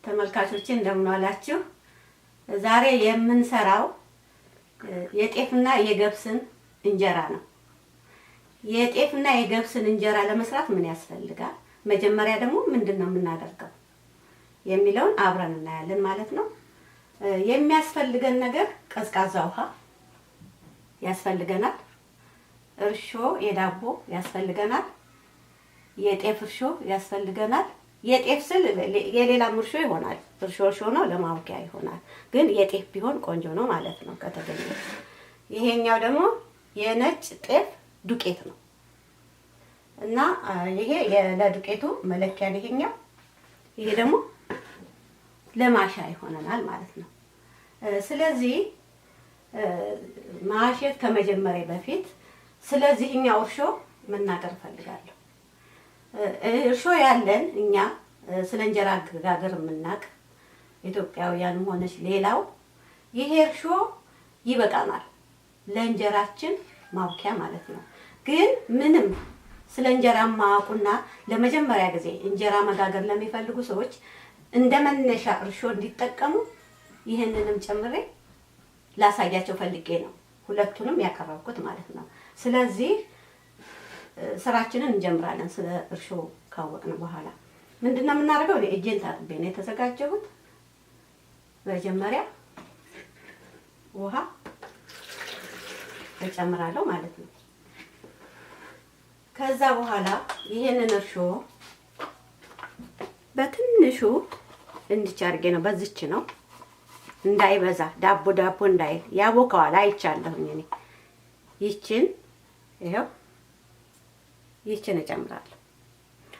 ተመልካቾቼ እንደምን ዋላችሁ? ዛሬ የምንሰራው የጤፍና የገብስን እንጀራ ነው። የጤፍና የገብስን እንጀራ ለመስራት ምን ያስፈልጋል? መጀመሪያ ደግሞ ምንድነው የምናደርገው የሚለውን አብረን እናያለን ማለት ነው። የሚያስፈልገን ነገር ቀዝቃዛ ውሃ ያስፈልገናል። እርሾ የዳቦ ያስፈልገናል። የጤፍ እርሾ ያስፈልገናል። የጤፍ ስል የሌላም እርሾ ይሆናል። እርሾ ነው ለማውቂያ ይሆናል። ግን የጤፍ ቢሆን ቆንጆ ነው ማለት ነው ከተገኘ። ይሄኛው ደግሞ የነጭ ጤፍ ዱቄት ነው እና ይሄ ለዱቄቱ መለኪያ ይሄኛው፣ ይሄ ደግሞ ለማሻ ይሆነናል ማለት ነው። ስለዚህ ማሸት ከመጀመሪያ በፊት ስለዚህኛው እርሾ መናገር ፈልጋለሁ። እርሾ ያለን እኛ ስለ እንጀራ አገጋገር የምናውቅ ኢትዮጵያውያንም ሆነች ሌላው ይሄ እርሾ ይበቃናል ለእንጀራችን ማውኪያ ማለት ነው። ግን ምንም ስለ እንጀራ ማውቁና ለመጀመሪያ ጊዜ እንጀራ መጋገር ለሚፈልጉ ሰዎች እንደ መነሻ እርሾ እንዲጠቀሙ ይሄንንም ጨምሬ ላሳያቸው ፈልጌ ነው ሁለቱንም ያቀረብኩት ማለት ነው። ስለዚህ ስራችንን እንጀምራለን። ስለ እርሾ ካወቅን በኋላ ምንድነው የምናደርገው? እኔ እጄን ታጥቤ ነው የተዘጋጀሁት። መጀመሪያ ውሃ እጨምራለሁ ማለት ነው። ከዛ በኋላ ይሄንን እርሾ በትንሹ እንዲች አድርጌ ነው፣ በዚች ነው እንዳይበዛ ዳቦ እንዳይል ያቦካዋል። አይቻለሁኝ እኔ ይችን ይሄው ይችን እጨምራለሁ።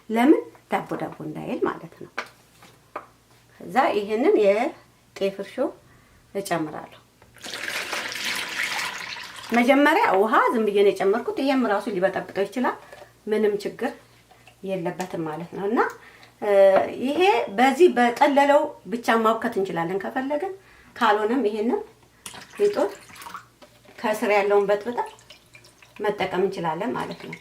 ለምን ዳቦ እንዳይል ማለት ነው። ከዛ ይሄንን የጤፍ እርሾ እጨምራለሁ። መጀመሪያ ውሃ ዝም ብዬ ነው የጨመርኩት። ይሄም ራሱ ሊበጠብጠው ይችላል፣ ምንም ችግር የለበትም ማለት ነው። እና ይሄ በዚህ በጠለለው ብቻ ማውከት እንችላለን ከፈለግን። ካልሆነም ይሄንን ሊጡን ከስር ያለውን በጥብጠን መጠቀም እንችላለን ማለት ነው።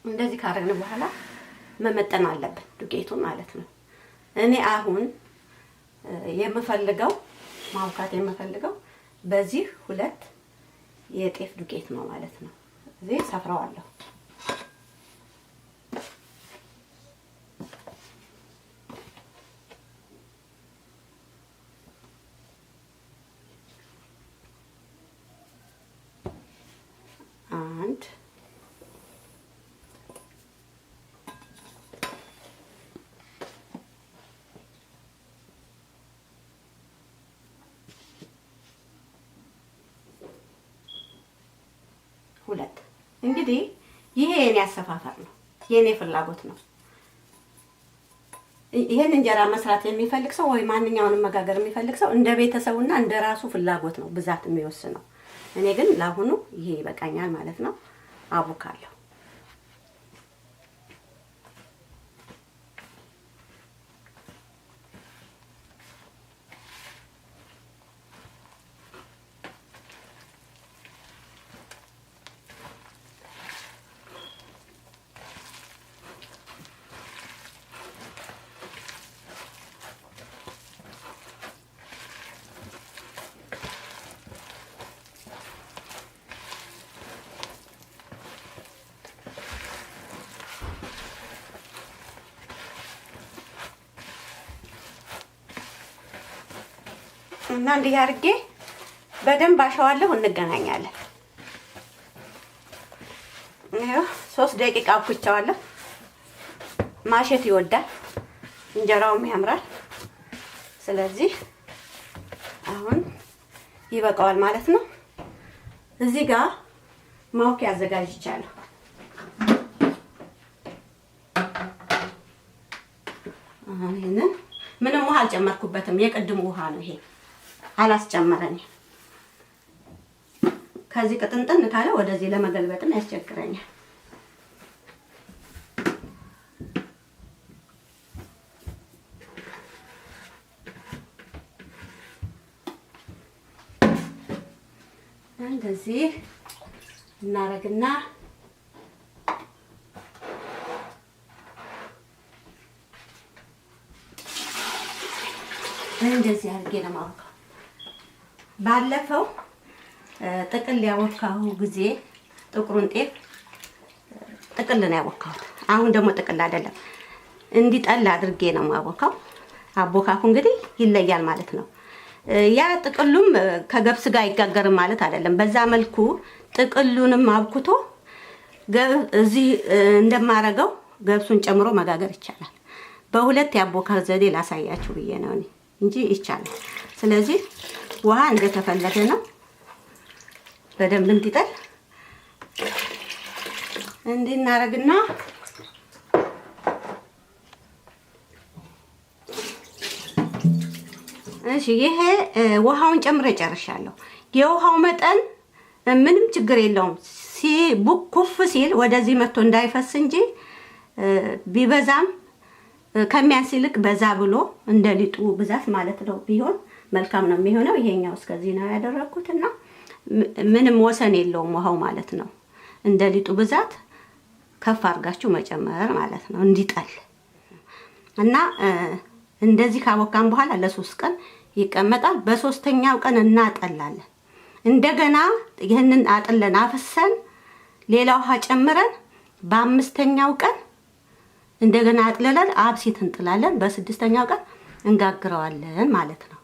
እንደዚህ ካረግን በኋላ መመጠን አለብን ዱቄቱን ማለት ነው። እኔ አሁን የምፈልገው ማውካት የምፈልገው በዚህ 2 የጤፍ ዱቄት ነው ማለት ነው። እዚህ ሰፍረዋለሁ። አንድ 2 እንግዲህ ይሄ የኔ አሰፋፈር ነው፣ የኔ ፍላጎት ነው። ይሄን እንጀራ መስራት የሚፈልግ ሰው ወይ ማንኛውንም መጋገር የሚፈልግ ሰው እንደ ቤተሰቡና እንደ ራሱ ፍላጎት ነው ብዛት የሚወስነው። እኔ ግን ለአሁኑ ይሄ ይበቃኛል ማለት ነው። አቡካለሁ። እና እንዲህ አድርጌ በደንብ አሸዋለሁ። እንገናኛለን። ይሄው 3 ደቂቃ አብኩቻለሁ። ማሸት ይወዳል፣ እንጀራውም ያምራል። ስለዚህ አሁን ይበቃዋል ማለት ነው። እዚህ ጋር ማውኪያ አዘጋጅቻለሁ። ይሄንን ምንም ውሃ አልጨመርኩበትም። የቅድሙ ውሃ ነው ይሄ፣ አላስጨመረኝ። ከዚህ ቅጥንጥን ካለ ወደዚህ ለመገልበጥም ያስቸግረኛል። እንደዚህ እናረግና እንደዚህ አድርጌ ነው የማወካው። ባለፈው ጥቅል ያወካሁ ጊዜ ጥቁሩን ጤፍ ጥቅል ነው ያወካሁት። አሁን ደግሞ ጥቅል አይደለም፣ እንዲጠል አድርጌ ነው የማወካው። አቦካኩ እንግዲህ ይለያል ማለት ነው። ያ ጥቅሉም ከገብስ ጋር አይጋገርም ማለት አይደለም። በዛ መልኩ ጥቅሉንም አብኩቶ እዚህ እንደማረገው ገብሱን ጨምሮ መጋገር ይቻላል። በሁለት የአቦካክ ዘዴ ላሳያችሁ ብዬ ነው እኔ እንጂ ይቻላል። ስለዚህ ውሃ እንደተፈለገ ነው በደንብ እንዲጠል እንድናረግና እሺ፣ ይሄ ውሃውን ጨምሬ ጨርሻለሁ። የውሃው መጠን ምንም ችግር የለውም። ኩፍ ሲል ወደዚህ መጥቶ እንዳይፈስ እንጂ ቢበዛም ከሚያንስ ይልቅ በዛ ብሎ እንደ ሊጡ ብዛት ማለት ነው ቢሆን መልካም ነው የሚሆነው። ይሄኛው እስከዚህ ነው ያደረኩትና ምንም ወሰን የለውም ውሃው ማለት ነው። እንደ ሊጡ ብዛት ከፍ አድርጋችሁ መጨመር ማለት ነው እንዲጠል እና እንደዚህ ካቦካን በኋላ ለ3 ቀን ይቀመጣል። በሶስተኛው ቀን እናጠላለን። እንደገና ይሄንን አጥለን አፍሰን ሌላ ውሃ ጨምረን በአምስተኛው ቀን እንደገና አጥለለን አብሲት እንጥላለን። በስድስተኛው ቀን እንጋግረዋለን ማለት ነው።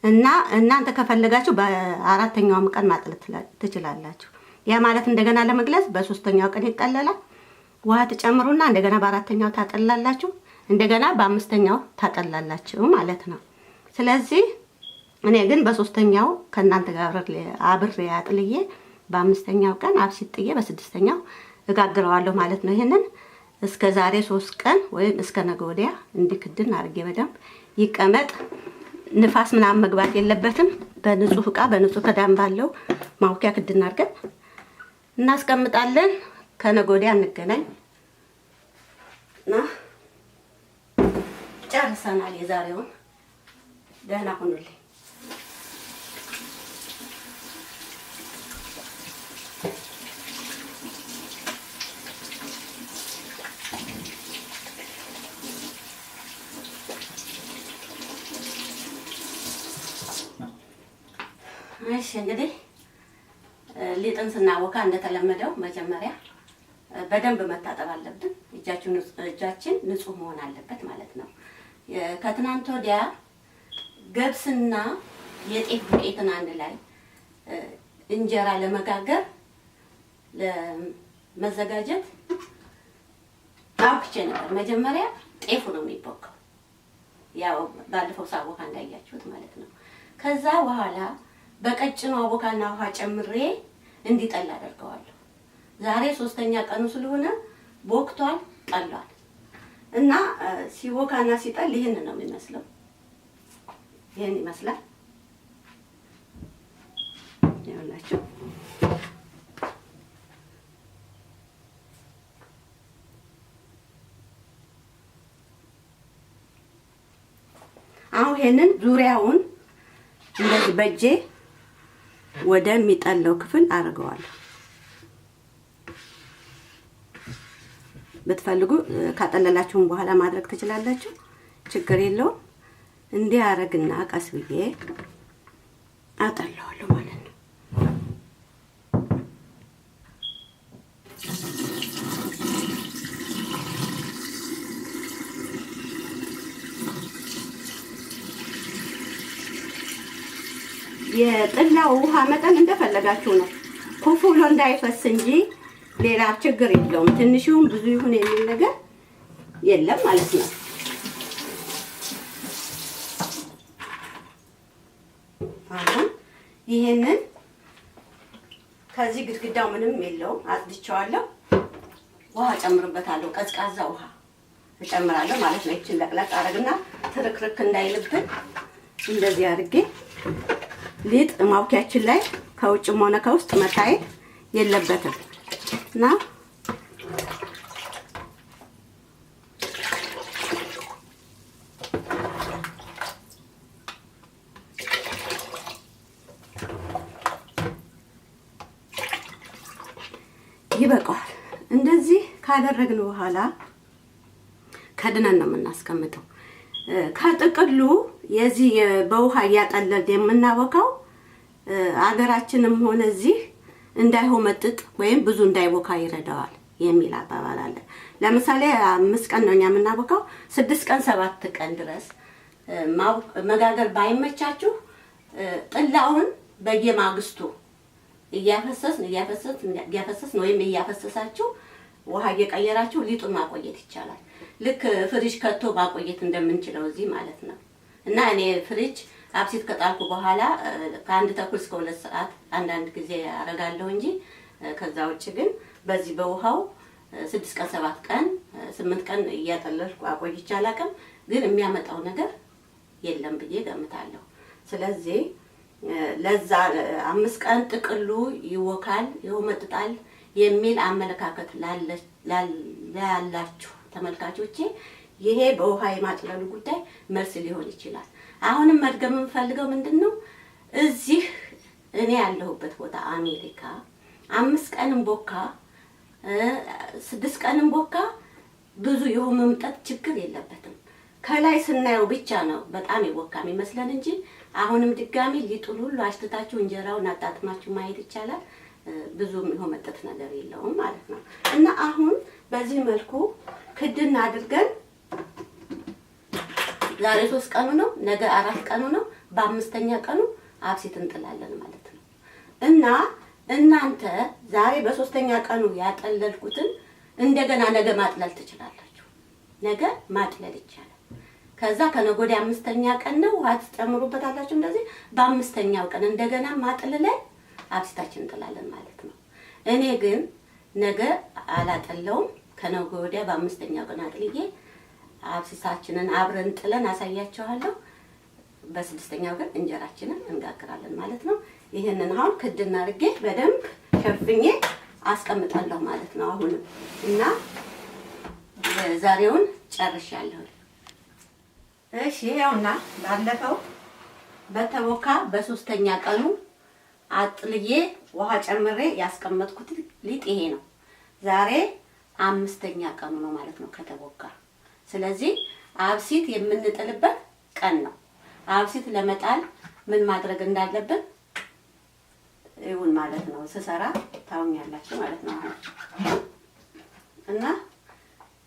እና እናንተ ከፈለጋችሁ በአራተኛው ቀን ማጥለት ትችላላችሁ። ያ ማለት እንደገና ለመግለጽ በሶስተኛው ቀን ይጠለላል። ውሃ ትጨምሩና እንደገና በአራተኛው ታጠላላችሁ፣ እንደገና በአምስተኛው ታጠላላችሁ ማለት ነው። ስለዚህ እኔ ግን በሶስተኛው ከእናንተ ጋር አብሬ አጥልዬ በአምስተኛው ቀን አብሲት ጥዬ በስድስተኛው እጋግረዋለሁ ማለት ነው። ይሄንን እስከ ዛሬ 3 ቀን ወይም እስከ ነገ ወዲያ እንዲክድን አድርጌ በደንብ ይቀመጥ። ንፋስ ምናምን መግባት የለበትም። በንጹህ ዕቃ በንጹህ ክዳን ባለው ማውኪያ ክድን አድርገን እናስቀምጣለን። ከነገ ወዲያ እንገናኝ እና ጨርሰናል የዛሬውን። ደህና ሁኑልኝ። እሺ እንግዲህ ሊጥን ስናቦካ እንደተለመደው መጀመሪያ በደንብ መታጠብ አለብን። እጃችን ንጹህ መሆን አለበት ማለት ነው። ከትናንት ወዲያ ገብስና የጤፍ ዱቄትን አንድ ላይ እንጀራ ለመጋገር ለመዘጋጀት አውክቼ ነበር። መጀመሪያ ጤፉ ነው የሚቦካው፣ ያው ባለፈው ሳቦካ እንዳያችሁት ማለት ነው። ከዛ በኋላ በቀጭኑ አቦካና ውሃ ጨምሬ እንዲጠል አደርገዋለሁ። ዛሬ 3ኛ ቀኑ ስለሆነ ቦክቷል፣ ጠሏል እና ሲቦካና ሲጠል ይሄን ነው የሚመስለው። ይሄን ይመስላል። ያላችሁ አሁን ይሄንን ዙሪያውን እንደዚህ በእጄ ወደሚጠለው ክፍል አድርገዋለሁ። ብትፈልጉ ካጠለላችሁም በኋላ ማድረግ ትችላላችሁ፣ ችግር የለውም። እንዲህ አረግና ቀስ ብዬ አጠለዋለሁ ማለት ነው። የጥላው ውሃ መጠን እንደፈለጋችሁ ነው። ኩፍ ብሎ እንዳይፈስ እንጂ ሌላ ችግር የለውም። ትንሽውም ብዙ ይሁን የሚል ነገር የለም ማለት ነው። አሁን ይሄንን ከዚህ ግድግዳው ምንም የለውም፣ አጽድቼዋለሁ። ውሃ ጨምርበታለሁ፣ ቀዝቃዛ ውሃ እጨምራለሁ ማለት ነው። ይችን ለቅለቅ አረግና ትርክርክ እንዳይልብን እንደዚህ አድርጌ ሊጥ ማውኪያችን ላይ ከውጭም ሆነ ከውስጥ መታየት የለበትም እና ይበቃዋል። እንደዚህ ካደረግን በኋላ ከድነን ነው የምናስቀምጠው። ከጥቅሉ የዚህ በውሃ እያጠለል የምናወካው አገራችንም ሆነ እዚህ እንዳይሆመጥጥ ወይም ብዙ እንዳይቦካ ይረዳዋል የሚል አባባል አለ። ለምሳሌ 5 ቀን ነው እኛ የምናቦካው። 6 ቀን 7 ቀን ድረስ መጋገር ባይመቻችሁ ጥላውን በየማግስቱ እያፈሰስን ወይም እያፈሰሳችሁ ውሃ እየቀየራችሁ ሊጡን ማቆየት ይቻላል። ልክ ፍሪጅ ከቶ ማቆየት እንደምንችለው እዚህ ማለት ነው። እና እኔ ፍሪጅ አብሲት ከጣልኩ በኋላ ከ1 ተኩል እስከ 2 ሰዓት አንዳንድ ጊዜ አረጋለሁ እንጂ ከዛ ውጭ ግን በዚህ በውሃው 6 ቀን 7 ቀን 8 ቀን እያጠለልኩ አቆይቼ አላውቅም። ግን የሚያመጣው ነገር የለም ብዬ ገምታለሁ። ስለዚህ ለዛ 5 ቀን ጥቅሉ ይወካል ይወመጥጣል የሚል አመለካከት ላላችሁ ተመልካቾቼ ይሄ በውሃ የማጥለሉ ጉዳይ መልስ ሊሆን ይችላል። አሁንም መድገም የምፈልገው ምንድነው እዚህ እኔ ያለሁበት ቦታ አሜሪካ 5 ቀንም ቦካ 6 ቀንም ቦካ ብዙ የመምጠጥ ችግር የለበትም። ከላይ ስናየው ብቻ ነው በጣም ይወካ የሚመስለን እንጂ አሁንም ድጋሚ ሊጡን ሁሉ አሽትታችሁ እንጀራውን አጣጥማችሁ ማየት ይቻላል። ብዙም የመጠጥ ነገር የለውም ማለት ነው። እና አሁን በዚህ መልኩ ክድና አድርገን ዛሬ 3 ቀኑ ነው፣ ነገ 4 ቀኑ ነው፣ በ5ኛ ቀኑ አብሲት እንጥላለን ማለት ነው። እና እናንተ ዛሬ በ3ኛ ቀኑ ያጠለልኩትን እንደገና ነገ ማጥለል ትችላላችሁ። ነገ ማጥለል ይቻላል። ከዛ ከነገ ወዲያ 5ኛ ቀን ነው ውሃ ትጨምሩበታላችሁ። እንደዚህ በ5ኛው ቀን እንደገና ማጥለለን አብሲታችን እንጥላለን ማለት ነው። እኔ ግን ነገ አላጠለውም። ከነገ ወዲያ በ5ኛው ቀን አጥልዬ አብሲታችንን አብረን ጥለን አሳያችኋለሁ። በ6ኛው ቀን እንጀራችንን እንጋግራለን ማለት ነው። ይሄንን አሁን ክድና አድርጌ በደንብ ሸፍኜ አስቀምጣለሁ ማለት ነው። አሁንም እና ዛሬውን ጨርሻለሁ። እሺ ያውና ባለፈው በተቦካ በ3ኛ ቀኑ አጥልዬ ውሃ ጨምሬ ያስቀመጥኩት ሊጥ ይሄ ነው። ዛሬ 5ኛ ቀኑ ነው ማለት ነው ከተቦካ። ስለዚህ አብሲት የምንጥልበት ቀን ነው። አብሲት ለመጣል ምን ማድረግ እንዳለብን ይሁን ማለት ነው። ስሰራ ታውኛላችሁ ማለት ነው። እና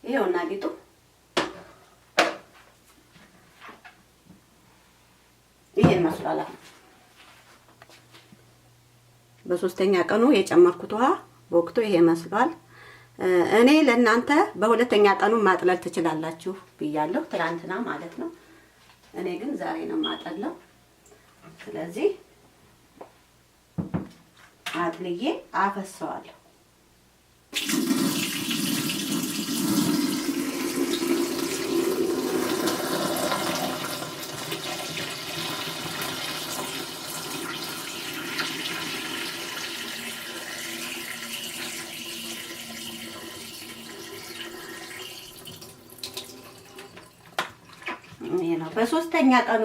ይሄውና ሊጡ ይሄን መስሏል። በ3ኛ ቀኑ የጨመርኩት ውሃ ወቅቱ ይሄ መስሏል። እኔ ለእናንተ በ2ኛ ቀኑ ማጥለል ትችላላችሁ ብያለሁ ትናንትና ማለት ነው። እኔ ግን ዛሬ ነው ማጠለው። ስለዚህ አጥልዬ አፈሰዋለሁ። በ3ኛ ቀኑ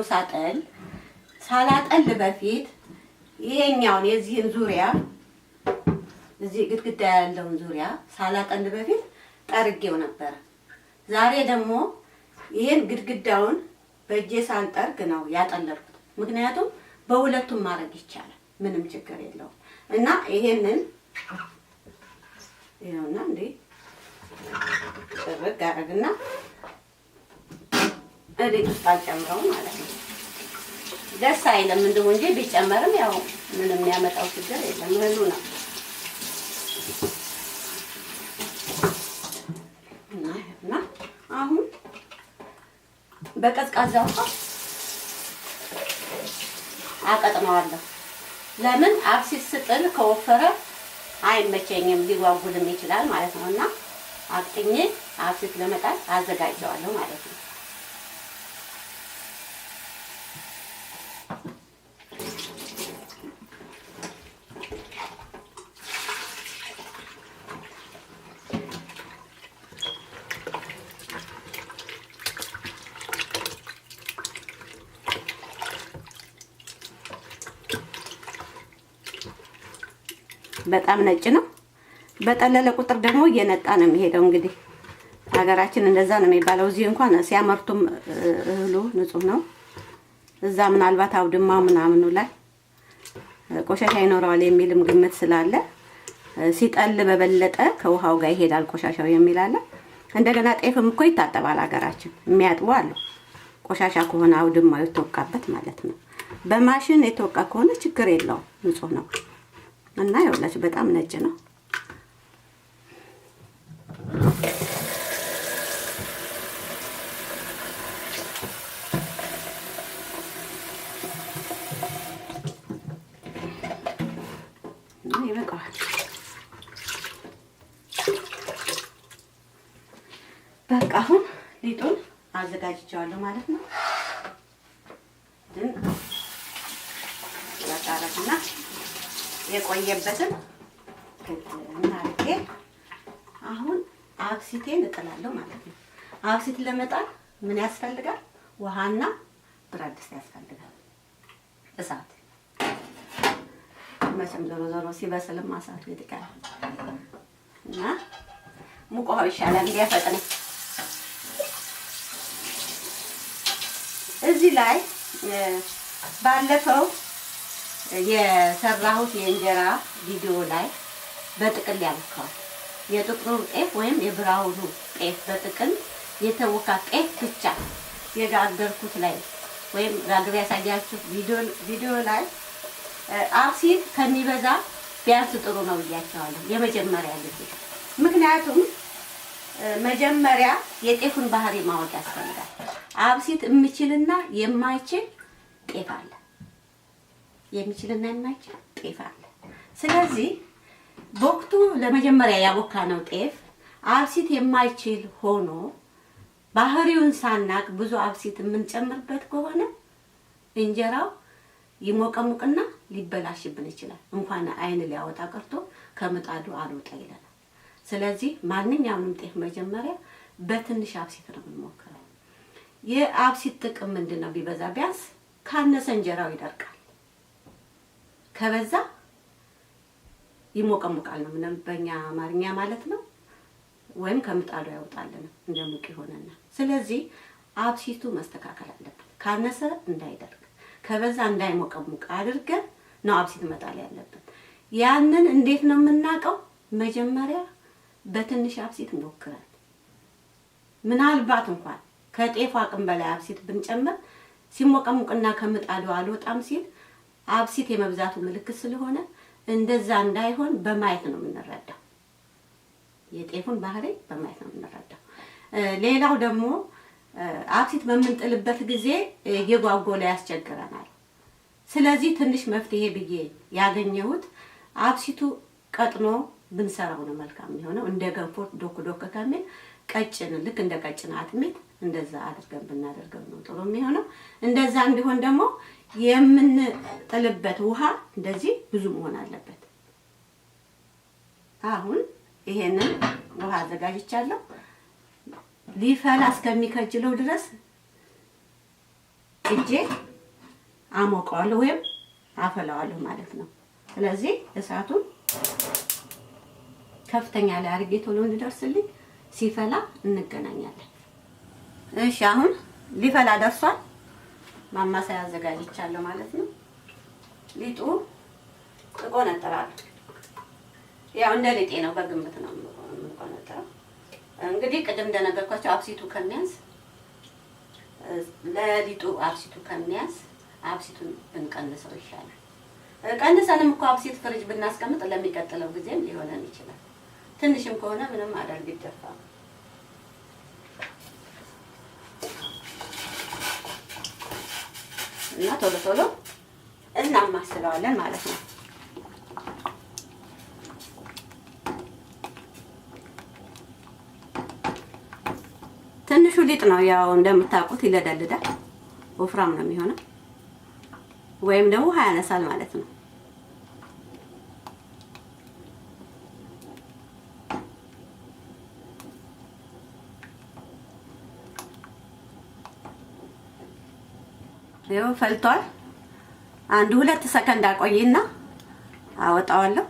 ሳላጠል በፊት ይሄኛውን የዚህን ዙሪያ እዚህ ግድግዳ ያለውን ዙሪያ ሳላጠል በፊት ጠርጌው ነበር። ዛሬ ደግሞ ይሄን ግድግዳውን በእጄ ሳልጠርግ ነው ያጠለልኩት። ምክንያቱም በሁለቱም ማድረግ ይቻላል፣ ምንም ችግር የለውም። እና ይሄንን ይኸውና እንዴ ጥርግ አደረግና እቤት ውስጥ አልጨምረውም ማለት ነው። ደስ አይልም እንደው እንጂ ቢጨመርም ያው ምንም የሚያመጣው ችግር የለም። እህሉ ነው እና አሁን በቀዝቃዛ ውሃ አቀጥነዋለሁ። ለምን አብሲት ስጥል ከወፈረ አይመቸኝም፣ ሊጓጉልም ይችላል ማለት ነው። እና አቅጥኜ አብሲት ለመጣል አዘጋጀዋለሁ ማለት ነው። በጣም ነጭ ነው። በጠለለ ቁጥር ደግሞ እየነጣ ነው የሚሄደው። እንግዲህ ሀገራችን እንደዛ ነው የሚባለው። እዚህ እንኳን ሲያመርቱም እህሉ ንጹህ ነው። እዛ ምናልባት አውድማ ምናምኑ ላይ ቆሻሻ ይኖረዋል የሚልም ግምት ስላለ ሲጠል በበለጠ ከውሃው ጋር ይሄዳል ቆሻሻው የሚል አለ። እንደገና ጤፍም እኮ ይታጠባል ሀገራችን፣ የሚያጥቡ አሉ። ቆሻሻ ከሆነ አውድማው የተወቃበት ማለት ነው። በማሽን የተወቃ ከሆነ ችግር የለውም፣ ንጹህ ነው እና ይኸውላችሁ በጣም ነጭ ነው። ይበቃዋል። በቃ አሁን ሊጡን አዘጋጅቼዋለሁ ማለት ነው። ግን ያጣራትና የቆየበትን እናርጌ አሁን አብሲቴን እጥላለሁ ማለት ነው። አብሲት ለመጣል ምን ያስፈልጋል? ውሃና ብረት ድስት ያስፈልጋል። እሳት መቼም ዞሮ ዞሮ ሲበስልም እሳቱ ይጥቀራል እና ሙቅ ውሃው ይሻላል እንዲያፈጥን። እዚህ ላይ ባለፈው የሰራሁት የእንጀራ ቪዲዮ ላይ በጥቅል ያልከዋል የጥቁሩ ጤፍ ወይም የብራውኑ ጤፍ በጥቅል የተወካ ጤፍ ብቻ የጋገርኩት ላይ ወይም ጋግሬ ያሳያችሁ ቪዲዮ ላይ አብሲት ከሚበዛ ቢያንስ ጥሩ ነው ብያቸዋለሁ የመጀመሪያ ጊዜ። ምክንያቱም መጀመሪያ የጤፉን ባህሪ ማወቅ ያስፈልጋል። አብሲት የሚችልና የማይችል ጤፍ አለ፣ የሚችልና የማይችል ጤፍ አለ። ስለዚህ በወቅቱ ለመጀመሪያ ያቦካነው ጤፍ አብሲት የማይችል ሆኖ ባህሪውን ሳናቅ ብዙ አብሲት የምንጨምርበት ከሆነ እንጀራው ይሞቀሙቅና ሊበላሽብን ይችላል። እንኳን አይን ሊያወጣ ቀርቶ ከምጣዱ አልወጣ ይለናል። ስለዚህ ማንኛውንም ጤፍ መጀመሪያ በትንሽ አብሲት ነው የምንሞክረው። የአብሲት ጥቅም ምንድነው? ቢበዛ ቢያንስ ካነሰ እንጀራው ይደርቃል፣ ከበዛ ይሞቀሙቃል ነው ምንም በእኛ አማርኛ ማለት ነው። ወይም ከምጣዱ ያወጣልን እንደ ሙቅ ይሆነና፣ ስለዚህ አብሲቱ መስተካከል አለበት። ካነሰ እንዳይደርቅ ከበዛ እንዳይሞቀሙቅ አድርገን ነው አብሲት መጣል ያለበት። ያንን እንዴት ነው የምናውቀው? መጀመሪያ በትንሽ አብሲት ሞክረን ምናልባት እንኳን ከጤፉ አቅም በላይ አብሲት ብንጨምር ሲሞቀሙቅና ከምጣዱ አልወጣም ሲል አብሲት የመብዛቱ ምልክት ስለሆነ እንደዛ እንዳይሆን በማየት ነው የምንረዳው። የጤፉን ባህሪ በማየት ነው የምንረዳው። ሌላው ደግሞ አብሲት በምንጥልበት ጊዜ እየጓጎለ ያስቸግረናል። ስለዚህ ትንሽ መፍትሄ ብዬ ያገኘሁት አብሲቱ ቀጥኖ ብንሰራው ነው መልካም የሚሆነው። እንደ ገንፎ ዶክ ዶክ ከሚል ቀጭን ልክ እንደ ቀጭን አጥሚት እንደዛ አድርገን ብናደርገው ነው ጥሩ የሚሆነው። እንደዛ እንዲሆን ደግሞ የምንጥልበት ውሃ እንደዚህ ብዙ መሆን አለበት። አሁን ይሄንን ውሃ አዘጋጅቻለሁ። ሊፈላ እስከሚከጅለው ድረስ እጄ አሞቀዋለሁ ወይም አፈላዋለሁ ማለት ነው። ስለዚህ እሳቱን ከፍተኛ ላይ አድርጌ ቶሎ እንዲደርስልኝ ሲፈላ እንገናኛለን። እሺ አሁን ሊፈላ ደርሷል። ማማሰያ አዘጋጅቻለሁ ማለት ነው። ሊጡ እቆነጥራለሁ። ያው እንደ ሊጤ ነው፣ በግምት ነው የምቆነጥረው። እንግዲህ ቅድም እንደነገርኳቸው አብሲቱ ከሚያንስ ለሊጡ አብሲቱ ከሚያንስ አብሲቱን ብንቀንሰው ይሻላል። ቀንሰንም እኮ አብሲት ፍሪጅ ብናስቀምጥ ለሚቀጥለው ጊዜም ሊሆነን ይችላል። ትንሽም ከሆነ ምንም አደርግ ይደፋ እና ቶሎ ቶሎ እናማስለዋለን ማለት ነው። ትንሹ ሊጥ ነው ያው እንደምታውቁት ይለደልዳል፣ ወፍራም ነው የሚሆነው ወይም ደግሞ ውሃ ያነሳል ማለት ነው። ይኸው ፈልቷል። አንድ 2 ሰከንድ አቆይና አወጣዋለሁ።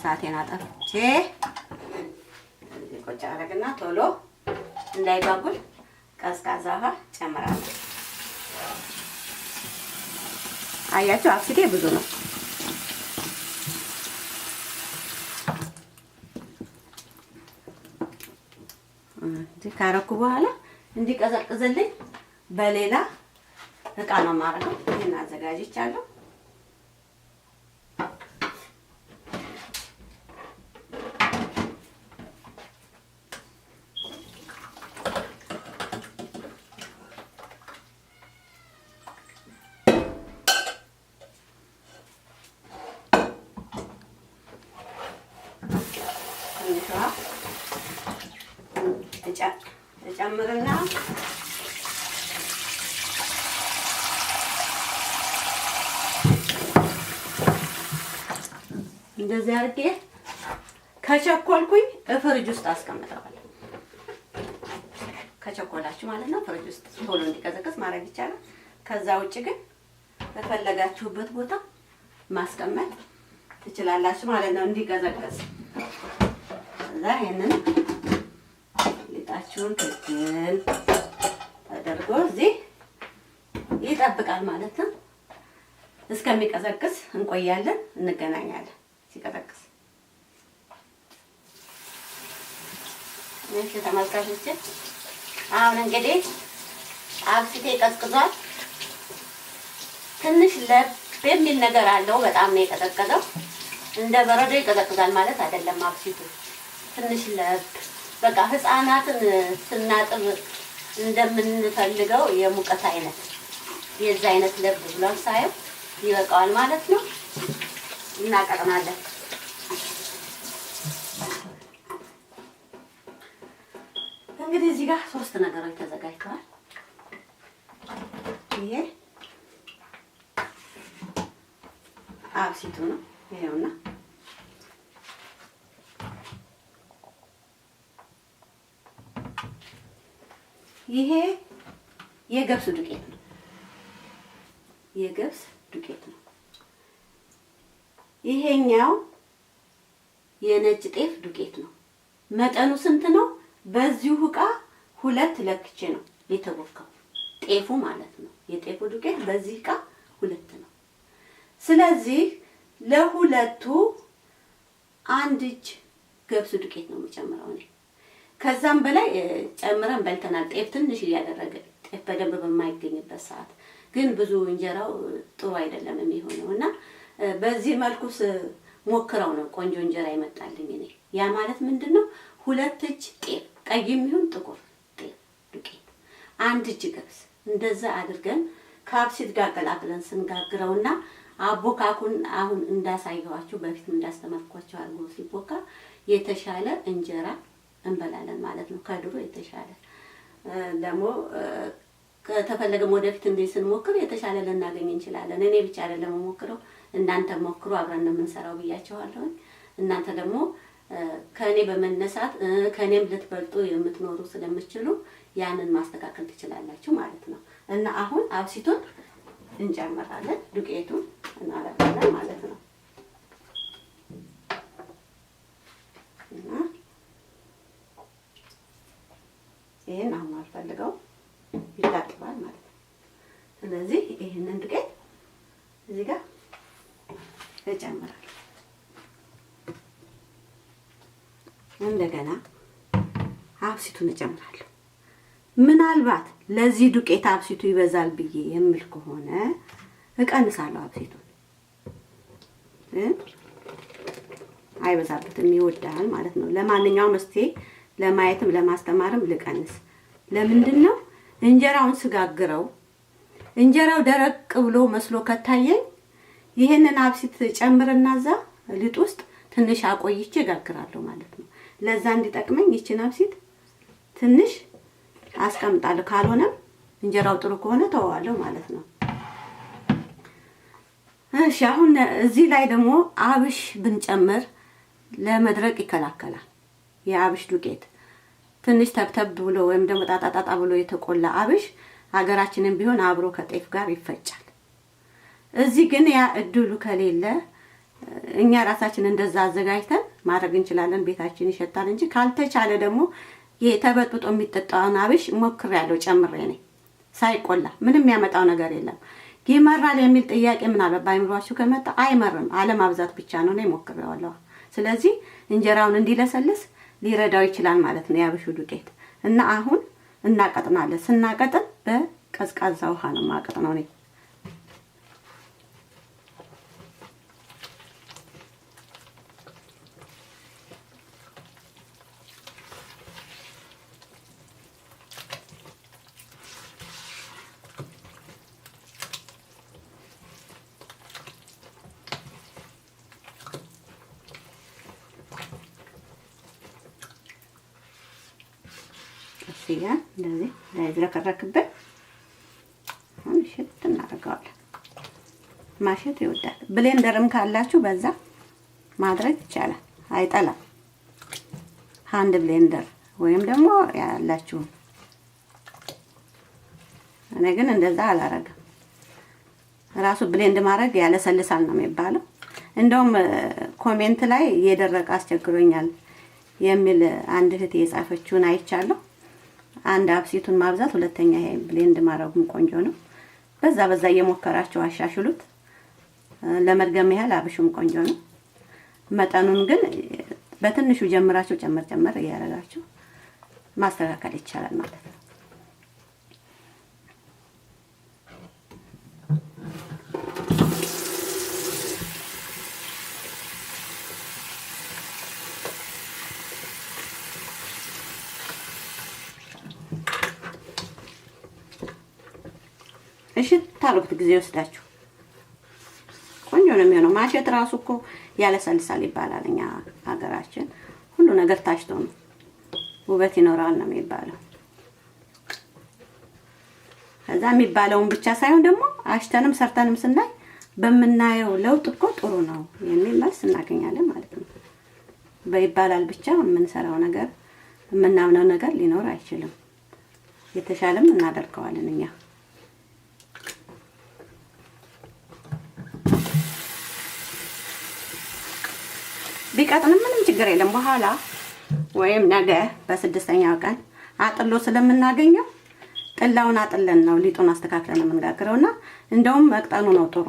እሳቴን አጠፍቼ እዚህ ቁጭ አደርግና ቶሎ እንዳይጓጉል ቀዝቃዛ ውሃ ጨምራለሁ። አያችሁ አብሲቴ ብዙ ነው። እዚህ ካረኩ በኋላ እንዲቀዘቅዝልኝ በሌላ እቃ ነው የማደርገው። ይሄን አዘጋጅቻለሁ። ጨምርና እንደዚህ አድርጌ ከቸኮልኩኝ ፍሪጅ ውስጥ አስቀምጠዋለሁ። ከቸኮላችሁ ማለት ነው ፍሪጅ ውስጥ ቶሎ እንዲቀዘቅዝ ማድረግ ይቻላል። ከዛ ውጭ ግን በፈለጋችሁበት ቦታ ማስቀመጥ ትችላላችሁ ማለት ነው እንዲቀዘቅዝ። ከዛ ይሄንን ሊጣችሁን ትክክል ተደርጎ እዚህ ይጠብቃል ማለት ነው። እስከሚቀዘቅዝ እንቆያለን። እንገናኛለን ሲቀዘቅዝ። እሺ ተመልካቾቼ፣ አሁን እንግዲህ አብሲቴ ቀዝቅዟል። ትንሽ ለብ የሚል ነገር አለው። በጣም ነው የቀዘቀዘው። እንደ በረዶ ይቀዘቅዛል ማለት አይደለም። አብሲቱ ትንሽ ለብ በቃ ህፃናትን ስናጥብ እንደምንፈልገው የሙቀት አይነት የዛ አይነት ለብ ብሏል። ሳይው ይበቃዋል ማለት ነው። እናቀጥናለን። እንግዲህ እዚህ ጋር 3 ነገሮች ተዘጋጅተዋል። ይሄ አብሲቱ ነው። ይሄውና ይሄ የገብስ ዱቄት ነው። የገብስ ዱቄት ነው። ይሄኛው የነጭ ጤፍ ዱቄት ነው። መጠኑ ስንት ነው? በዚሁ ዕቃ 2 ለክቼ ነው የተቦካው ጤፉ ማለት ነው። የጤፉ ዱቄት በዚህ ዕቃ 2 ነው። ስለዚህ ለሁለቱ 1 እጅ ገብስ ዱቄት ነው የምጨምረው እኔ። ከዛም በላይ ጨምረን በልተናል። ጤፍ ትንሽ እያደረገ ጤፍ በደንብ በማይገኝበት ሰዓት ግን ብዙ እንጀራው ጥሩ አይደለም የሚሆነው እና በዚህ መልኩስ ሞክረው ነው ቆንጆ እንጀራ ይመጣልኝ እኔ። ያ ማለት ምንድነው? 2 እጅ ጤፍ ቀይም ይሁን ጥቁር ጤፍ ዱቄት፣ 1 እጅ ገብስ እንደዛ አድርገን ከአብሲት ጋር ቀላቅለን ስንጋግረውና አቦካኩን አሁን እንዳሳየኋችሁ በፊትም እንዳስተማርኳችሁ አድርጎ ሲቦካ የተሻለ እንጀራ እንበላለን ማለት ነው። ከድሮ የተሻለ ደግሞ ከተፈለገም ወደፊት እንዴ ስንሞክር የተሻለ ልናገኝ እንችላለን። እኔ ብቻ አይደለም ሞክረው እናንተ ሞክሩ፣ አብረን ነው የምንሰራው ብያችኋለሁ። እናንተ ደግሞ ከኔ በመነሳት ከኔም ልትበልጡ የምትኖሩ ስለምትችሉ ያንን ማስተካከል ትችላላችሁ ማለት ነው። እና አሁን አብሲቱን እንጨምራለን፣ ዱቄቱን እናደርጋለን ማለት ነው። እና ይሄን አሁን አልፈልገው ይታጥባል ማለት ነው። ስለዚህ ይሄንን ዱቄት እዚህ ጋር እጨምራለሁ። እንደገና አብሲቱን እጨምራለሁ። ምናልባት ለዚህ ዱቄት አብሲቱ ይበዛል ብዬ የምል ከሆነ እቀንሳለሁ። አብሲቱን አይበዛበትም፣ ይወዳል ማለት ነው። ለማንኛውም እስቲ ለማየትም ለማስተማርም ልቀንስ። ለምንድነው? እንጀራውን ስጋግረው እንጀራው ደረቅ ብሎ መስሎ ከታየኝ ይሄንን አብሲት ጨምርና እዛ ሊጥ ውስጥ ትንሽ አቆይቼ ጋግራለሁ ማለት ነው። ለዛ እንዲጠቅመኝ ይችን አብሲት ትንሽ አስቀምጣለሁ። ካልሆነም እንጀራው ጥሩ ከሆነ ተዋዋለሁ ማለት ነው። እሺ አሁን እዚህ ላይ ደግሞ አብሽ ብንጨምር ለመድረቅ ይከላከላል። የአብሽ ዱቄት ትንሽ ተብተብ ብሎ ወይም ደግሞ ጣጣጣጣ ብሎ የተቆላ አብሽ ሀገራችንን ቢሆን አብሮ ከጤፍ ጋር ይፈጫል። እዚህ ግን ያ እድሉ ከሌለ እኛ ራሳችን እንደዛ አዘጋጅተን ማድረግ እንችላለን። ቤታችን ይሸታል እንጂ ካልተቻለ ደግሞ የተበጥብጦ የሚጠጣውን አብሽ ሞክሬያለሁ ጨምሬ ነኝ ሳይቆላ ምንም ያመጣው ነገር የለም። ይመራል የሚል ጥያቄ ምናልባት ባይምሯችሁ ከመጣ አይመርም፣ አለማብዛት ብቻ ነው ነው ሞክሬዋለሁ። ስለዚህ እንጀራውን እንዲለሰልስ ሊረዳው ይችላል ማለት ነው የአብሹ ዱቄት። እና አሁን እናቀጥናለን። ስናቀጥን በቀዝቃዛ ውሃ ነው ማቀጥነው ነው። ሲያ እንደዚህ እንዳይዝረከረክብን አሁን ሽት እናደርገዋለን። ማሸት ይወዳል። ብሌንደርም ካላችሁ በዛ ማድረግ ይቻላል፣ አይጠላም። ሃንድ ብሌንደር ወይም ደግሞ ያላችሁ። እኔ ግን እንደዛ አላረግም። ራሱ ብሌንድ ማድረግ ያለሰልሳል ነው የሚባለው። እንደውም ኮሜንት ላይ የደረቀ አስቸግሮኛል የሚል አንድ እህት የጻፈችውን አይቻለሁ። አንድ አብሲቱን ማብዛት፣ ሁለተኛ ይሄ ብሌንድ ማድረጉም ቆንጆ ነው። በዛ እየሞከራችሁ አሻሽሉት። ለመድገም ያህል አብሹም ቆንጆ ነው። መጠኑን ግን በትንሹ ጀምራችሁ ጨመር እያደረጋችሁ ማስተካከል ይቻላል ማለት ነው። እሺ ታሉት ጊዜ ወስዳችሁ ቆንጆ ነው የሚሆነው። ማሸት ራሱ እኮ ያለሰልሳል ይባላል። እኛ ሀገራችን ሁሉ ነገር ታሽቶ ነው ውበት ይኖራል ነው የሚባለው። ከዛ የሚባለውን ብቻ ሳይሆን ደግሞ አሽተንም ሰርተንም ስናይ በምናየው ለውጥ እኮ ጥሩ ነው የሚል መልስ እናገኛለን ማለት ነው። በይባላል ብቻ የምንሰራው ነገር የምናምነው ነገር ሊኖር አይችልም። የተሻለም እናደርገዋለን እኛ። ቢቀጥንም ምንም ችግር የለም። በኋላ ወይም ነገ በስድስተኛው ቀን አጥሎ ስለምናገኘው ጥላውን አጥለን ነው ሊጡን አስተካክለን የምንጋግረውና እንደውም መቅጠኑ ነው ጥሩ።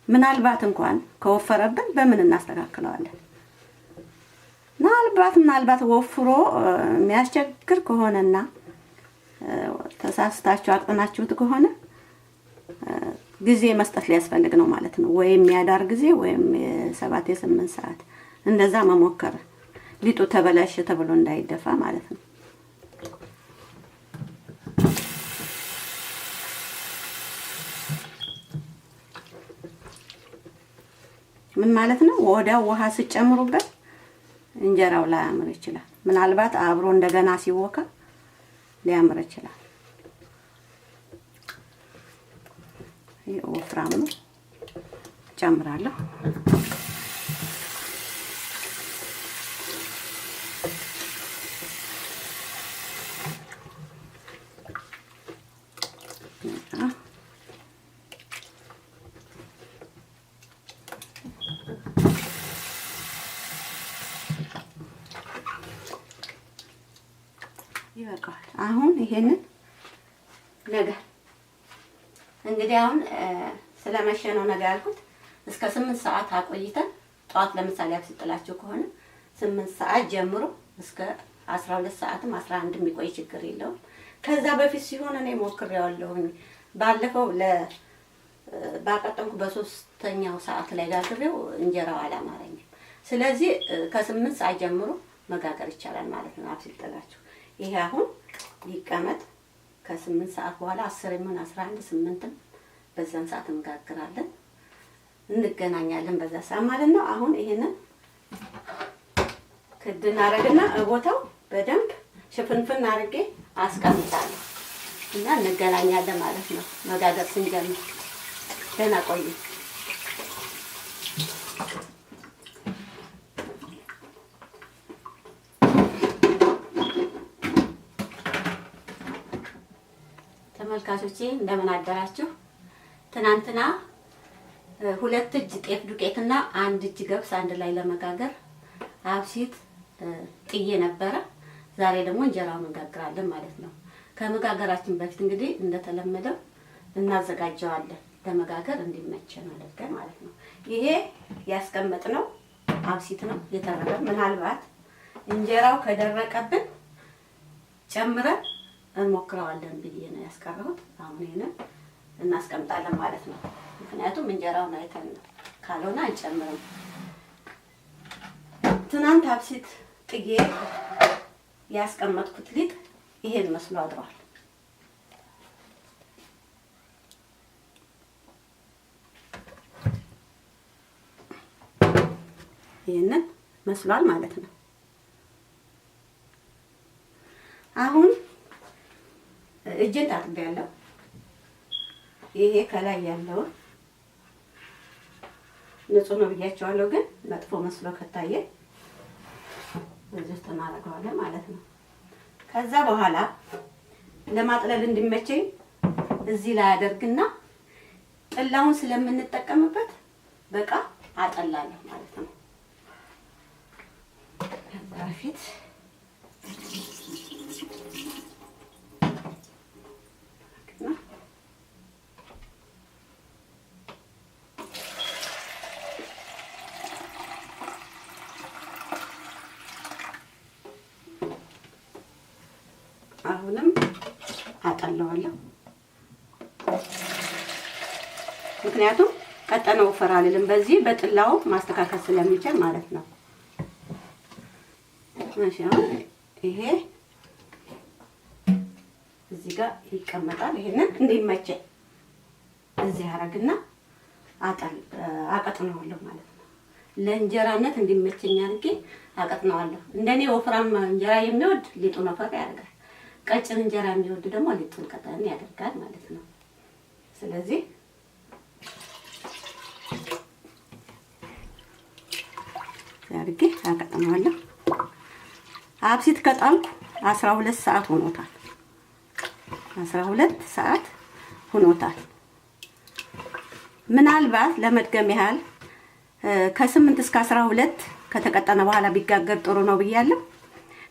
ምናልባት እንኳን ከወፈረብን በምን እናስተካክለዋለን? ምናልባት ወፍሮ የሚያስቸግር ከሆነና ተሳስታችሁ አቅጥናችሁት ከሆነ ጊዜ መስጠት ሊያስፈልግ ነው ማለት ነው። ወይም ያዳር ጊዜ ወይም 7-8 ሰዓት እንደዛ መሞከር፣ ሊጡ ተበላሸ ተብሎ እንዳይደፋ ማለት ነው። ምን ማለት ነው? ወዲያው ውሃ ሲጨምሩበት እንጀራው ላያምር ይችላል። ምናልባት አብሮ እንደገና ሲወካ ሊያምር ይችላል። ይሄ ወፍራም ነው። ጨምራለሁ። ይበቃል። አሁን ይሄንን ነገር እንግዲህ አሁን ስለመሸነው ነገር ያልኩት እስከ 8 ሰዓት አቆይተን ጧት ለምሳሌ አብስጥላችሁ ከሆነ 8 ሰዓት ጀምሮ እስከ 12 ሰዓትም 11 የሚቆይ ችግር የለውም። ከዛ በፊት ሲሆን እኔ ሞክሬዋለሁኝ። ባለፈው ባቀጠንኩ በሶስተኛው ሰዓት ላይ ጋግሬው እንጀራው አላማረኝም። ስለዚህ ከ8 ሰዓት ጀምሮ መጋገር ይቻላል ማለት ነው አብስጥላችሁ። ይሄ አሁን ይቀመጥ። ከ8 ሰዓት በኋላ 10 ምን 11 8 በዛን ሰዓት እንጋግራለን። እንገናኛለን በዛ ሰዓት ማለት ነው። አሁን ይሄንን ክድና አረግና ቦታው በደንብ ሽፍንፍን አድርጌ አስቀምጣለሁ እና እንገናኛለን ማለት ነው። መጋገር ስንጀምር ገና ቆይ። ተመልካቾቼ እንደምን አደራችሁ? ትናንትና 2 እጅ ጤፍ ዱቄትና 1 እጅ ገብስ አንድ ላይ ለመጋገር አብሲት ጥዬ ነበረ። ዛሬ ደግሞ እንጀራውን እንጋግራለን ማለት ነው። ከመጋገራችን በፊት እንግዲህ እንደተለመደው እናዘጋጀዋለን ለመጋገር እንዲመቸን አድርገን ማለት ነው። ይሄ ያስቀመጥነው አብሲት ነው የተረፈ። ምናልባት እንጀራው ከደረቀብን ጨምረን እንሞክረዋለን ብዬ ነው ያስቀረሁት። አሁን ይሄንን እናስቀምጣለን ማለት ነው። ምክንያቱም እንጀራውን አይተን ነው፣ ካልሆነ አንጨምርም። ትናንት አብሲት ጥዬ ያስቀመጥኩት ሊጥ ይሄን መስሎ አድሯል። ይሄንን መስሏል ማለት ነው። አሁን እጄን ታጥቤያለሁ። ይሄ ከላይ ያለው ንጹህ ነው ብያቸዋለሁ፣ ግን መጥፎ መስሎ ከታየ እዚህ ተናረጋለን ማለት ነው። ከዛ በኋላ ለማጥለል እንዲመቸኝ እዚህ ላይ አደርግና ጥላውን ስለምንጠቀምበት በቃ አጠላለሁ ማለት ነው። ከዛ በፊት አሁንም አጠለዋለሁ። ምክንያቱም ቀጠነው ወፈር አልልም፣ በዚህ በጥላው ማስተካከል ስለሚችል ማለት ነው። እሺ አሁን ይሄ እዚህ ጋር ይቀመጣል። ይሄንን እንዲመቸኝ እዚህ አረግና አቀጥነዋለሁ ማለት ነው። ለእንጀራነት እንዲመቸኝ አድርጌ አቀጥነዋለሁ። እንደኔ ወፍራም እንጀራ የሚወድ ሊጡን ወፈር ያደርጋል። ቀጭን እንጀራ የሚወድ ደግሞ ሊጡን ቀጠን ያደርጋል ማለት ነው። ስለዚህ አድርጌ አቀጥነዋለሁ። አብሲት ከጣልኩ 12 ሰዓት ሆኖታል። 12 ሰዓት ሆኖታል። ምናልባት ለመድገም ያህል ከ8 እስከ 12 ከተቀጠነ በኋላ ቢጋገር ጥሩ ነው ብያለሁ።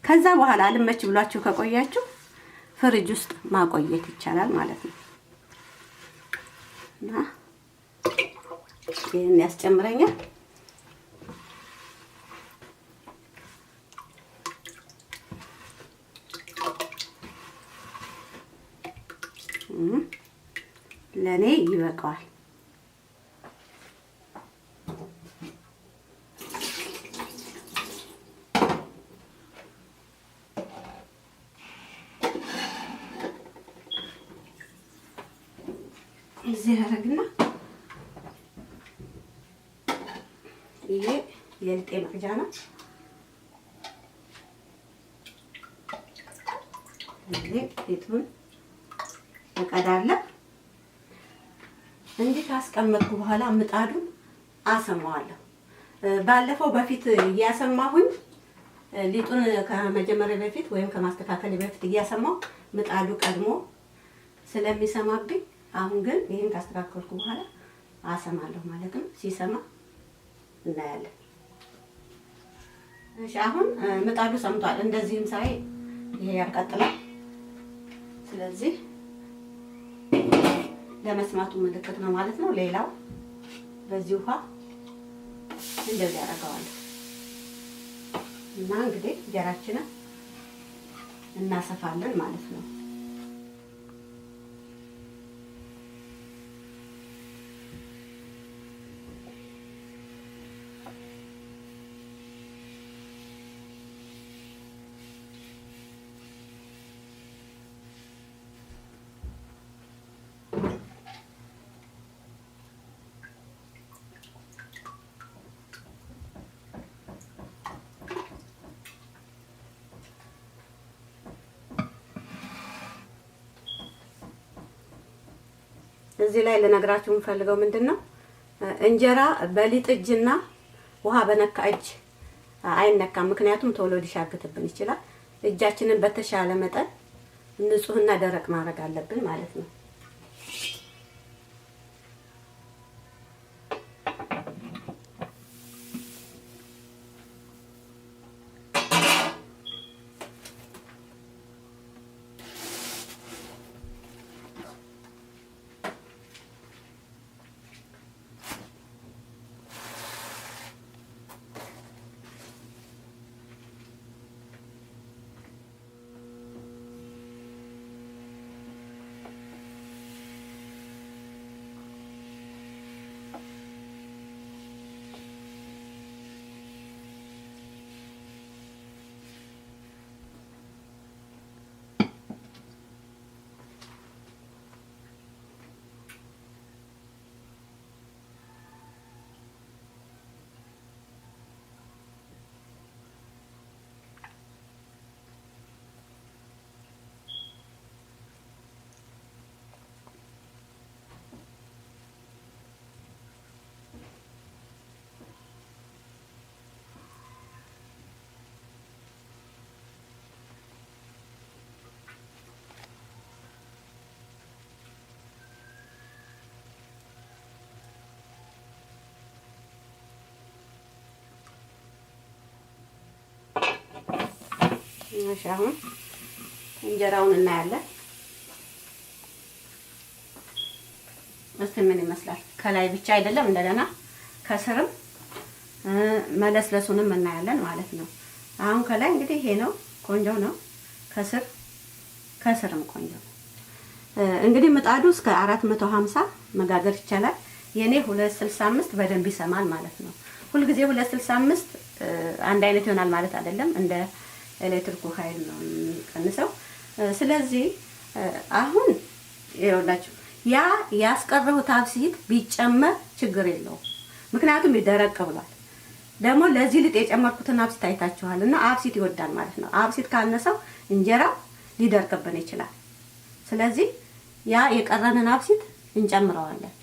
ከዛ በኋላ አልመች ብሏችሁ ከቆያችሁ ፍሪጅ ውስጥ ማቆየት ይቻላል ማለት ነው። እና ይሄን ያስጨምረኛል። ለኔ ይበቃዋል። እዚህ አረግና ይሄ የሊጤ መቅጃ ነው። እዚህ ሊጡን እቀዳለሁ። እንዲህ ካስቀመጥኩ በኋላ ምጣዱን አሰማዋለሁ። ባለፈው በፊት እያሰማሁኝ ሊጡን ከመጀመሪያ በፊት ወይም ከማስተካከል በፊት እያሰማሁ ምጣዱ ቀድሞ ስለሚሰማብኝ አሁን ግን ይሄን ካስተካከልኩ በኋላ አሰማለሁ ማለት ነው። ሲሰማ እናያለን። እሺ አሁን ምጣዱ ሰምቷል። እንደዚህም ሳይ ይሄ ያቃጥላል። ስለዚህ ለመስማቱ ምልክት ነው ማለት ነው። ሌላው በዚህ ውሃ እንደዚህ አደርገዋለሁ እና እንግዲህ እንጀራችንን እናሰፋለን ማለት ነው። እዚህ ላይ ልነግራችሁ የምፈልገው ምንድነው እንጀራ በሊጥ እጅና ውሃ በነካ እጅ አይነካም። ምክንያቱም ቶሎ ሊሻግትብን ይችላል። እጃችንን በተሻለ መጠን ንጹህና ደረቅ ማድረግ አለብን ማለት ነው። እሺ አሁን እንጀራውን እናያለን። እስቲ ምን ይመስላል? ከላይ ብቻ አይደለም እንደገና ከስርም መለስለሱንም እናያለን ማለት ነው። አሁን ከላይ እንግዲህ ይሄ ነው፣ ቆንጆ ነው። ከስርም ቆንጆ ነው። እንግዲህ ምጣዱ እስከ 450 መጋገር ይቻላል። የኔ 265 በደንብ ይሰማል ማለት ነው። ሁልጊዜ 265 አንድ አይነት ይሆናል ማለት አይደለም። እንደ ኤሌክትሪኩ ኃይል ነው የሚቀንሰው። ስለዚህ አሁን ይኸውላችሁ ያ ያስቀረሁት አብሲት ቢጨመር ችግር የለውም፣ ምክንያቱም ይደረቅ ብሏል። ደግሞ ለዚህ ልጥ የጨመርኩትን አብሲት አይታችኋል እና አብሲት ይወዳል ማለት ነው። አብሲት ካነሰው እንጀራው ሊደርቅብን ይችላል። ስለዚህ ያ የቀረንን አብሲት እንጨምረዋለን።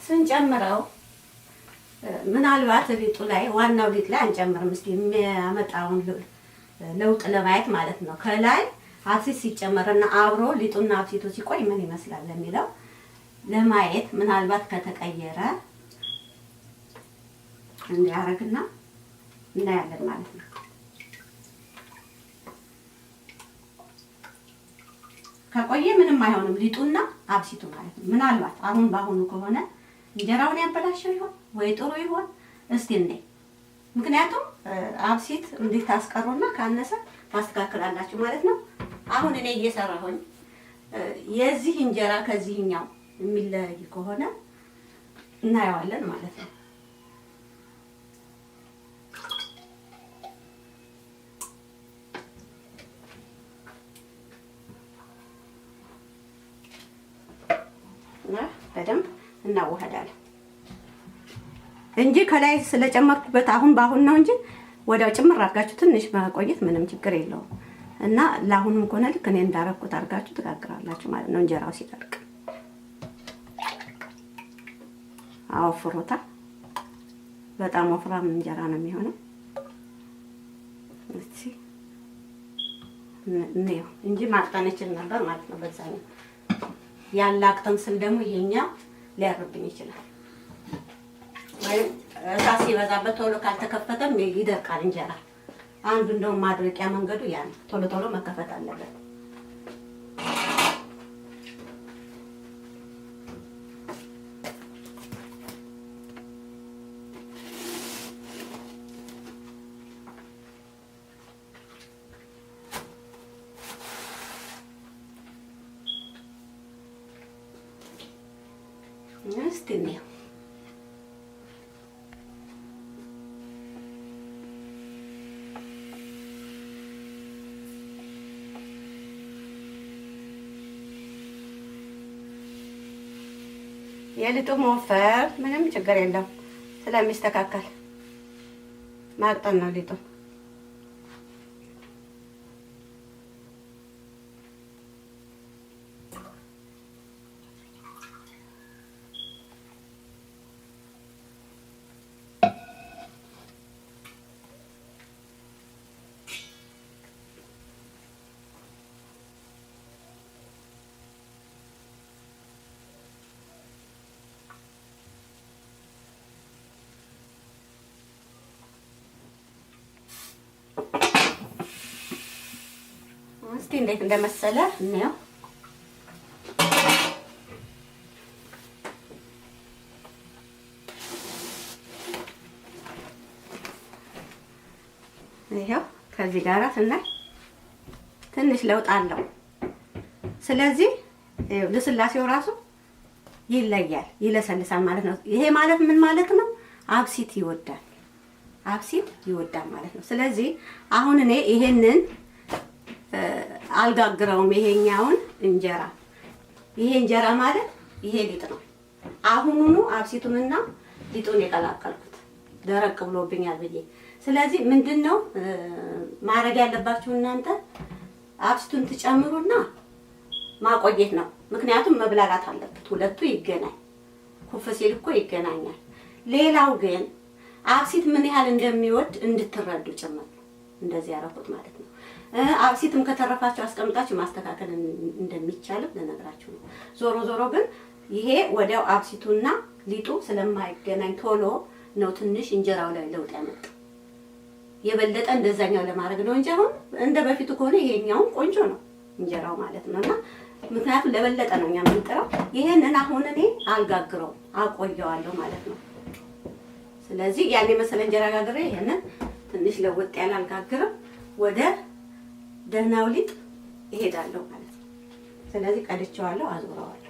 ስንጨምረው ምናልባት ሊጡ ላይ ዋናው ሊጥ ላይ አንጨምርም። እስኪ የሚያመጣውን ለውጥ ለማየት ማለት ነው። ከላይ አብሲት ሲጨመርና አብሮ ሊጡና አብሲቱ ሲቆይ ምን ይመስላል ለሚለው ለማየት ምናልባት ከተቀየረ እንዲያረግና እናያለን ማለት ነው። ከቆየ ምንም አይሆንም ሊጡና አብሲቱ ማለት ነው። ምናልባት አሁን ባሁኑ ከሆነ እንጀራውን ያበላሸው ይሆን ወይ ጥሩ ይሆን? እስቲ እንይ። ምክንያቱም አብሲት እንዴት ታስቀሩና ካነሰ ማስተካከላላችሁ ማለት ነው። አሁን እኔ እየሰራሁኝ የዚህ እንጀራ ከዚህኛው የሚለይ ከሆነ እናየዋለን ማለት ነው። በደንብ እናዋህዳለን እንጂ ከላይ ስለጨመርኩበት አሁን ባሁን ነው እንጂ ወዲያው ጭምር አድርጋችሁ ትንሽ ማቆየት ምንም ችግር የለውም። እና ለአሁኑም ከሆነ ልክ እኔ እንዳረኩት አድርጋችሁ ትጋግራላችሁ ማለት ነው። እንጀራው ሲደርቅ አወፍሩታል። በጣም ወፍራም እንጀራ ነው የሚሆነው። እሺ ነው እንጂ ማቅጠን ይችል ነበር ማለት ነው። በዛኛው ያላቅጠን ስል ደግሞ ይሄኛው ሊያርብኝ ይችላል። ወይ እሳት ሲበዛበት ቶሎ ካልተከፈተም ይደርቃል እንጀራ። አንዱ እንደውም ማድረቂያ መንገዱ ያ ነው። ቶሎ ቶሎ መከፈት አለበት። እስቲ ነው የሊጡ መወፈር ምንም ችግር የለም ስለሚስተካከል ማቅጠን ነው ሊጡ። እስቲ እንዴት እንደመሰለ እንየው። ይሄው ከዚህ ጋር ስናይ ትንሽ ለውጥ አለው። ስለዚህ ልስላሴው ራሱ ይለያል፣ ይለሰልሳል ማለት ነው። ይሄ ማለት ምን ማለት ነው? አብሲት ይወዳል፣ አብሲት ይወዳል ማለት ነው። ስለዚህ አሁን እኔ ይሄንን አልጋግረውም። ይሄኛውን እንጀራ ይሄ እንጀራ ማለት ይሄ ሊጥ ነው። አሁኑኑ አብሲቱንና ሊጡን የቀላቀልኩት ደረቅ ብሎብኛል ብዬ። ስለዚህ ምንድነው ማድረግ ያለባችሁ እናንተ? አብሲቱን ትጨምሩና ማቆየት ነው። ምክንያቱም መብላላት አለበት፣ ሁለቱ ይገናኝ። ኩፍ ሲል እኮ ይገናኛል። ሌላው ግን አብሲት ምን ያህል እንደሚወድ እንድትረዱ ጭምር እንደዚህ ያደረኩት ማለት ነው። አብሲትም ከተረፋችሁ አስቀምጣችሁ ማስተካከል እንደሚቻልም ልነግራችሁ ነው። ዞሮ ዞሮ ግን ይሄ ወዲያው አብሲቱና ሊጡ ስለማይገናኝ ቶሎ ነው ትንሽ እንጀራው ላይ ለውጥ ያመጣ። የበለጠ እንደዛኛው ለማድረግ ነው እንጂ አሁን እንደ በፊቱ ከሆነ ይሄኛው ቆንጆ ነው እንጀራው ማለት ነውና ምክንያቱም ለበለጠ ነው እኛ የምንጥረው። ይሄንን አሁን እኔ አልጋግረው አቆየዋለሁ ማለት ነው። ስለዚህ ያን የመሰለ እንጀራ ጋግሬ ይሄንን ትንሽ ለወጥ ያለ አልጋግረው ወደ ደህናው ሊጥ እሄዳለሁ ማለት ነው። ስለዚህ ቀድቼዋለሁ፣ አዙረዋለሁ።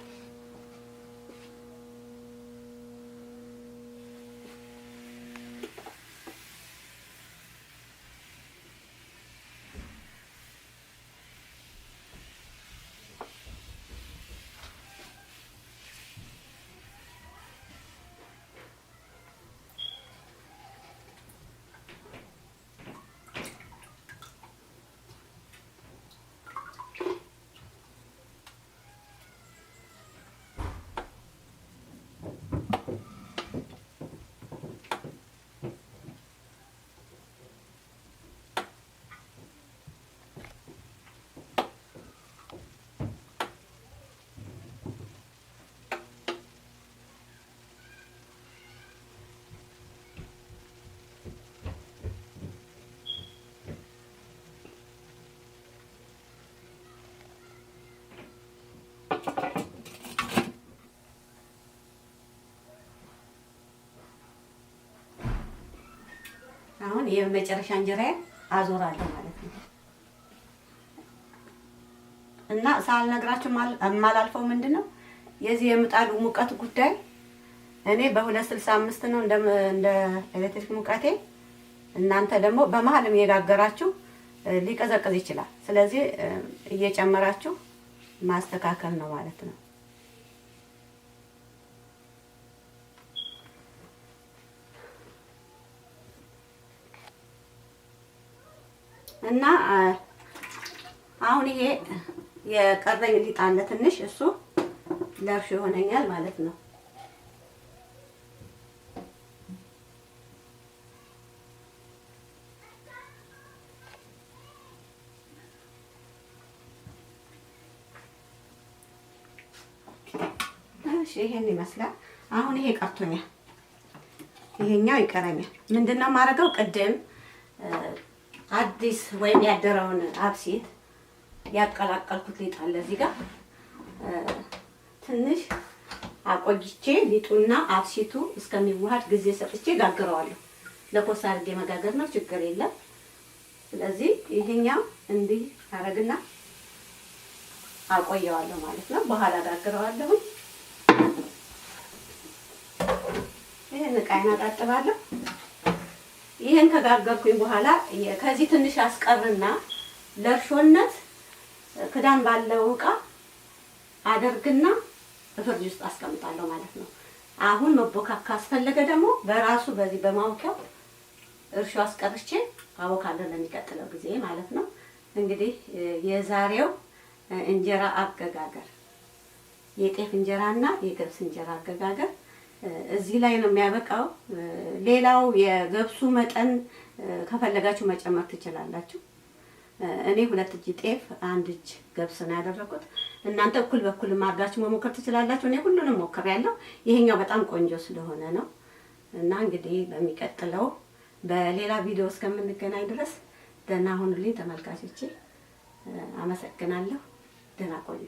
አሁን የመጨረሻ እንጀራዬ አዞራለሁ ማለት ነው። እና ሳልነግራችሁ ማላልፈው ምንድነው የዚህ የምጣዱ ሙቀት ጉዳይ። እኔ በ265 ነው እንደ ኤሌክትሪክ ሙቀቴ። እናንተ ደግሞ በመሀልም እየጋገራችሁ ሊቀዘቅዝ ይችላል። ስለዚህ እየጨመራችሁ ማስተካከል ነው ማለት ነው። እና አሁን ይሄ የቀረኝ ሊጥ አለ ትንሽ፣ እሱ ለእርሾ ይሆነኛል ማለት ነው። እሺ ይሄን ይመስላል። አሁን ይሄ ቀርቶኛል፣ ይሄኛው ይቀረኛል። ምንድነው የማደርገው? ቅድም አዲስ ወይም ያደረውን አብሲት ያቀላቀልኩት ሊጥ አለ እዚህ ጋር ትንሽ አቆይቼ ሊጡና አብሲቱ እስከሚዋሃድ ጊዜ ሰጥቼ ጋግረዋለሁ። ለኮሳ አድርጌ መጋገር ነው፣ ችግር የለም። ስለዚህ ይሄኛው እንዲህ አረግና አቆየዋለሁ ማለት ነው። በኋላ ጋግረዋለሁ። ይሄን ቃይና አጣጥባለሁ። ይሄን ከጋገርኩኝ በኋላ ከዚህ ትንሽ አስቀርና ለእርሾነት ክዳን ባለው ዕቃ አደርግና ፍሪጅ ውስጥ አስቀምጣለሁ ማለት ነው። አሁን መቦካት ካስፈለገ ደግሞ በራሱ በዚህ በማውቂያው እርሾ አስቀርቼ አቦካለሁ ለሚቀጥለው ጊዜ ማለት ነው። እንግዲህ የዛሬው እንጀራ አገጋገር የጤፍ እንጀራና የገብስ እንጀራ አገጋገር እዚህ ላይ ነው የሚያበቃው። ሌላው የገብሱ መጠን ከፈለጋችሁ መጨመር ትችላላችሁ። እኔ 2 እጅ ጤፍ 1 እጅ ገብስ ነው ያደረኩት። እናንተ እኩል በኩል ማድረጋችሁ መሞከር ትችላላችሁ። እኔ ሁሉንም ሞክሬያለሁ። ይሄኛው በጣም ቆንጆ ስለሆነ ነው። እና እንግዲህ በሚቀጥለው በሌላ ቪዲዮ እስከምንገናኝ ድረስ ደህና ሁኑልኝ ተመልካቾቼ። አመሰግናለሁ። ደህና ቆዩ።